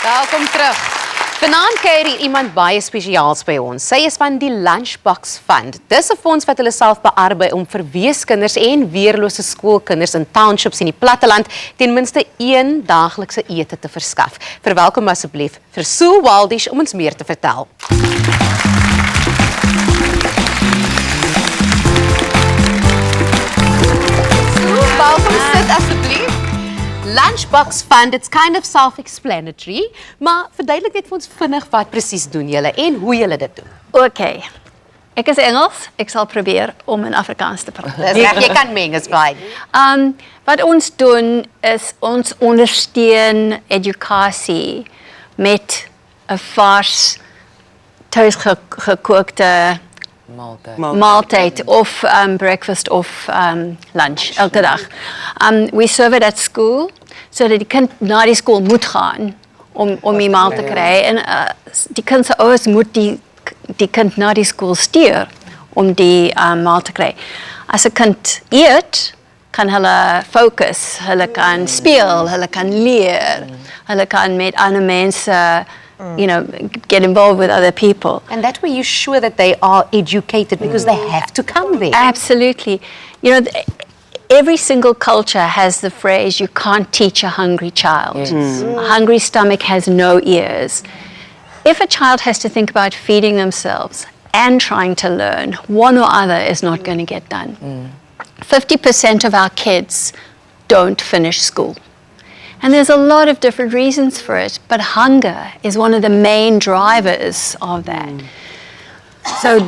Welkom terug. Vanaand kuier hier iemand baie spesiaals by ons. Sy is van die Lunchbox Fund. Dis 'n fonds wat hulle self beaarbei om vir weeskinders en weerlose skoolkinders in townships in die platteland ten minste een daaglikse ete te verskaf. Verwelkom asseblief vir Wildish om ons meer te vertel. Welkom, sit asseblief. Lunchbox Fund, it's kind of self-explanatory, maar verduidelik net vir ons vinnig wat presies doen julle en hoe julle dit doen. Oké, ek is Engels, ek sal probeer om in Afrikaans te praat. Jy kan meng, is fine. Wat ons doen is ons ondersteun edukasie met 'n vars thuisgekookte maaltyd of breakfast of lunch elke dag. We serve it at school, so dat die kind na die skool moet gaan om die maal te kry. En die kind se ouers moet die kind na die skool stuur om die maal te kry. As 'n kind eet, kan hulle fokus, hulle kan speel, hulle kan leer, hulle kan met ander mense get involved with other people. And that way you sure that they are educated because they have to come there. Absolutely. You know, every single culture has the phrase, you can't teach a hungry child. A hungry stomach has no ears. If a child has to think about feeding themselves and trying to learn, one or other is not going to get done. 50% of our kids don't finish school. And there's a lot of different reasons for it, but hunger is one of the main drivers of that. So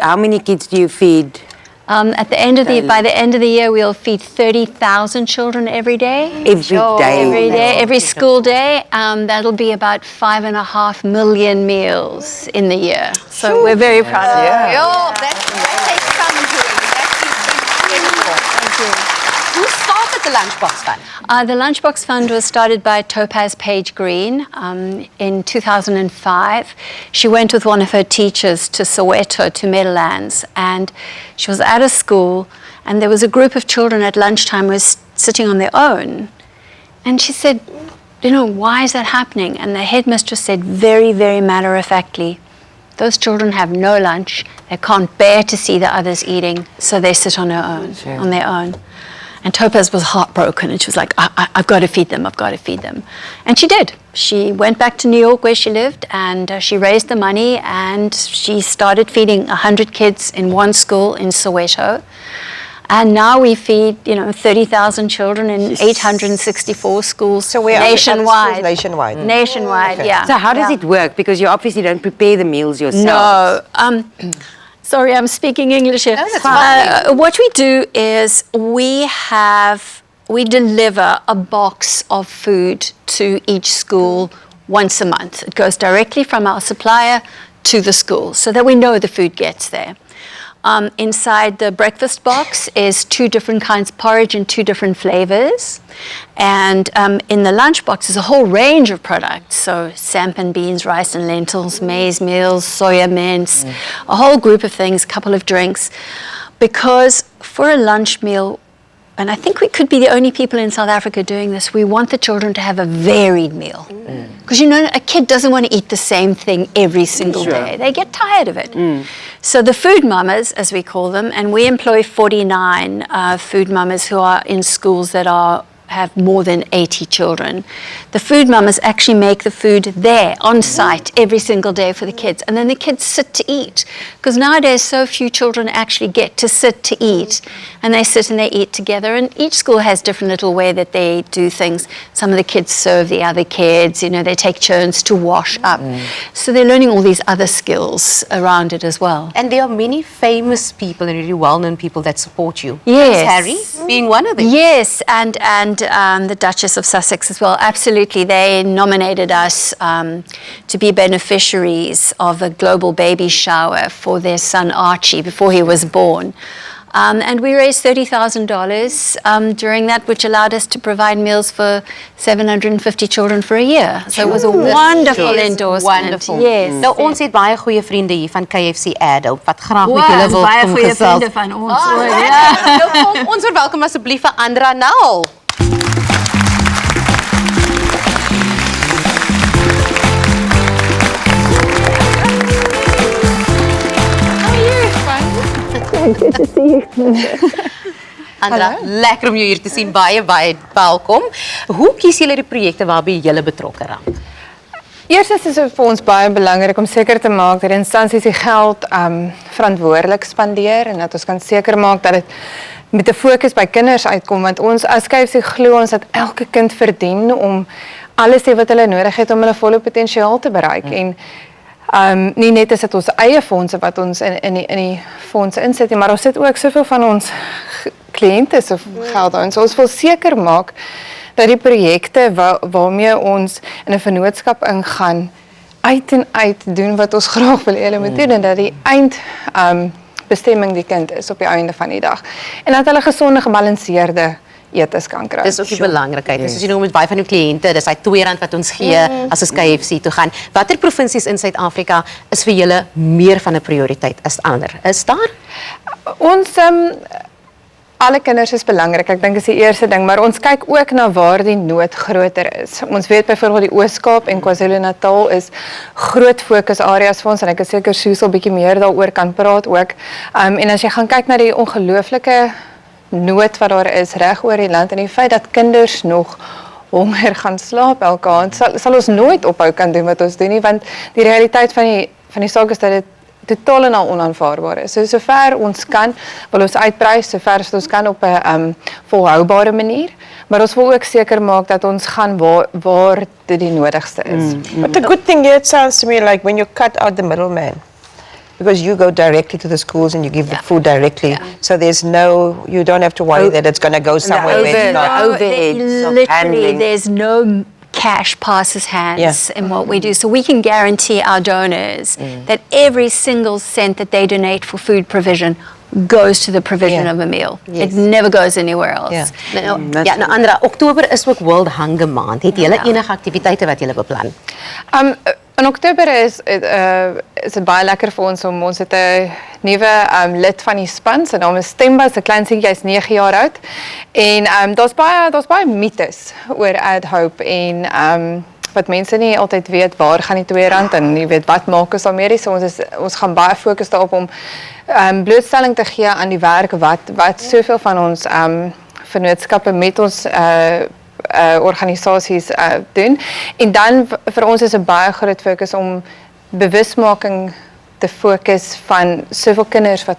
how many kids do you feed? By the end of the year, we'll feed 30,000 children every day. Every day? Every school day. That'll be about 5.5 million meals in the year. So we're very proud of it. That takes some doing. That's incredible. Thank you. Who started the Lunchbox Fund? The Lunchbox Fund was started by Topaz Page Green in 2005. She went with one of her teachers to Soweto, to Meadowlands, and she was at a school, and there was a group of children at lunchtime who was sitting on their own. And she said, why is that happening? And the headmistress said very, very matter-of-factly, those children have no lunch, they can't bear to see the others eating, so they sit on their own. And Topaz was heartbroken, and she was like, I've got to feed them, I've got to feed them. And she did. She went back to New York where she lived, and she raised the money, and she started feeding 100 kids in one school in Soweto. And now we feed, 30,000 children in 864 schools nationwide. Nationwide, yeah. So how does it work? Because you obviously don't prepare the meals yourself. No. Sorry, I'm speaking English here. No, that's fine. What we do is we deliver a box of food to each school once a month. It goes directly from our supplier to the school so that we know the food gets there. Inside the breakfast box is 2 different kinds of porridge in 2 different flavors. And in the lunchbox is a whole range of products. So sampan beans, rice and lentils, maize meals, soya mince, a whole group of things, a couple of drinks. Because for a lunch meal, and I think we could be the only people in South Africa doing this, we want the children to have a varied meal. Because a kid doesn't want to eat the same thing every single day. They get tired of it. So the food mamas, as we call them, and we employ 49 food mamas who are in schools that have more than 80 children. The food mamas actually make the food there on site every single day for the kids, and then the kids sit to eat, because nowadays so few children actually get to sit to eat, and they sit and they eat together, and each school has different little way that they do things. Some of the kids serve the other kids, they take turns to wash up. So they're learning all these other skills around it as well. And there are many famous people and really well-known people that support you. Yes. Harry being one of them. Yes, and the Duchess of Sussex as well. Absolutely, they nominated us to be beneficiaries of a global baby shower for their son Archie before he was born. And we raised $30,000 during that, which allowed us to provide meals for 750 children for a year. So it was a wonderful endorsement. Wonderful. Yes. Nou, ons het baie goeie vriende hier van KFC Addo wat graag met julle wil baie kom goeie gesels. vriende van ons. Ons verwelkom asseblief vir Andra Nel. Good to see you. Andra, lekker om jou hier te sien, baie welkom. Hoe kies julle die projekte waarby julle betrokke raak? Eerstens is dit vir ons baie belangrik om seker te maak dat instansies die geld verantwoordelik spandeer en dat ons kan seker maak dat dit met 'n fokus by kinders uitkom, want ons as KFC glo ons dat elke kind verdien om alles te wat hulle nodig het om hulle volle potensiaal te bereik. En nie net is dit ons eie fondse wat ons in die fondse insit, maar ons sit ook soveel van ons kliënte se geld aan. So ons wil seker maak dat die projekte waarmee ons in 'n vennootskap ingaan uit en uit doen wat ons graag wil hê hulle moet doen, en dat die bestemming die kind is op die einde van die dag. En dat hulle gesonde, gebalanseerde etes kan kry. Dis ook die belangrikheid. Soos jy noem met baie van die kliënte, dis hy R2 wat ons gee as ons KFC toe gaan. Watter provinsies in Suid-Afrika is vir julle meer van 'n prioriteit as ander? Is daar? Ons alle kinders is belangrik, ek dink is die eerste ding, maar ons kyk ook na waar die nood groter is. Ons weet byvoorbeeld die Oos-Kaap en KwaZulu-Natal is groot fokusareas vir ons, en ek is seker Suus sal bietjie meer daaroor kan praat ook. En as jy gaan kyk na die ongelooflike nood wat daar is reg oor die land, en die feit dat kinders nog honger gaan slaap elke aand, sal ons nooit ophou kan doen wat ons doen nie, want die realiteit van die saak is dat dit totaal en al onaanvaarbaar is. So sover ons kan, wil ons uitbrei, sover as ons kan op 'n volhoubare manier, maar ons wil ook seker maak dat ons gaan waar dit die nodigste is. But the good thing here, it sounds to me like when you cut out the middleman, because you go directly to the schools and you give the food directly, so you don't have to worry that it's going to go somewhere where it's not. Overheads of Literally, handling. there's no cash passes hands in what we do. So we can guarantee our donors that every single cent that they donate for food provision goes to the provision of a meal. It never goes anywhere else. Nou Andra, Oktober is ook World Hunger Maand. Het julle enige aktiwiteite wat julle beplan? In Oktober is dit baie lekker vir ons om ons het 'n nuwe lid van die span, sy naam is Stemba, sy klein seentjie is 9 jaar oud. En daar's baie mites oor Add Hope en wat mense nie altyd weet waar gaan die R2 en jy weet wat maak ons daarmee. So ons gaan baie fokus daarop om blootstelling te gee aan die werk wat soveel van ons vennootskappe met ons organisasies doen. En dan vir ons is 'n baie groot fokus om bewusmaking te fokus van soveel kinders wat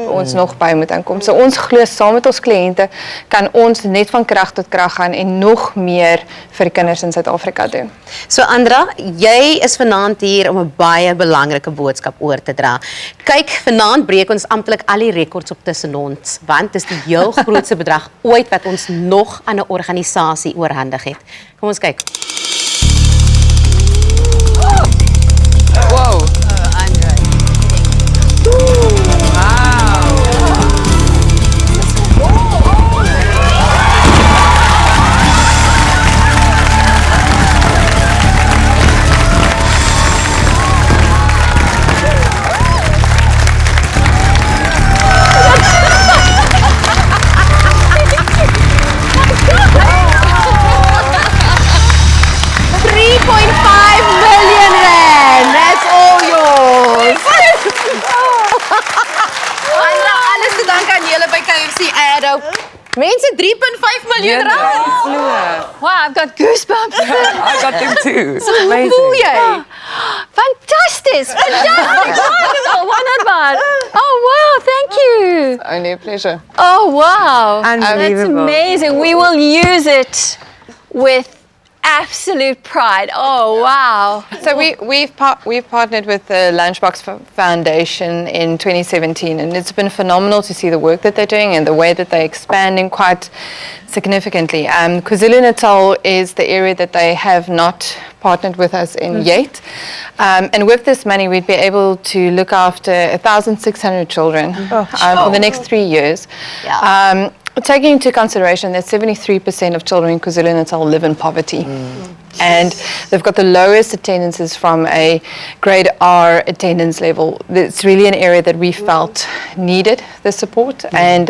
ons nog by moet aankom. So ons glo saam met ons kliënte kan ons net van krag tot krag gaan en nog meer vir die kinders in Suid-Afrika doen. So Andra, jy is vanaand hier om 'n baie belangrike boodskap oor te dra. Kyk, vanaand breek ons amptelik al die rekords op Tussen Ons, want dis die heel grootste bedrag ooit wat ons nog aan 'n organisasie oorhandig het. Kom ons kyk. Wow. Mense, 3.5 miljoen rand. Wow, I've got goosebumps. I got them too. Hoe voel jy? Fantastic. Wonderful. Why not bad? Oh, wow. Thank you. Only a pleasure. Oh, wow. That's Unbelievable. amazing. We will use it with absolute pride. Oh, wow. So we've partnered with the Lunchbox Foundation in 2017, and it's been phenomenal to see the work that they're doing and the way that they're expanding quite significantly. KwaZulu-Natal is the area that they have not partnered with us in yet, and with this money we'd be able to look after 1,600 children for the next 3 years. Taking into consideration that 73% of children in KwaZulu-Natal live in poverty. And they've got the lowest attendances from a grade R attendance level. It's really an area that we felt needed the support. And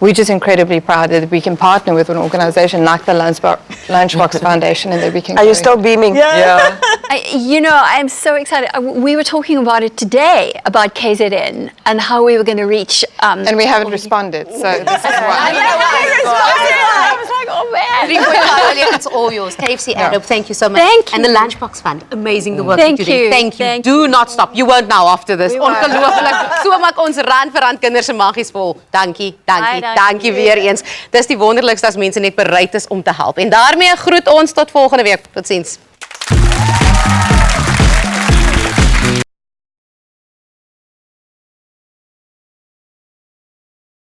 we're just incredibly proud that we can partner with an organisation like the Lunchbox Foundation and that we can. Are you still beaming? Yeah. I'm so excited. We were talking about it today, about KZN and how we were going to reach. And we haven't responded, so this is why. I was like, oh man. 3.5 million, it's all yours. KFC Adobe, thank you so much. Thank And the Lunchbox Fund, amazing the work Thank that you do. you. Thank you. Thank Do not stop. You won't now after this. Ongelooflik. So maak ons rand vir rand kinders se magies vol. Dankie, dankie, Dankie. dankie weer eens. Dis die wonderlikste as mense net bereid is om te help. En daarmee groet ons tot volgende week. Totsiens.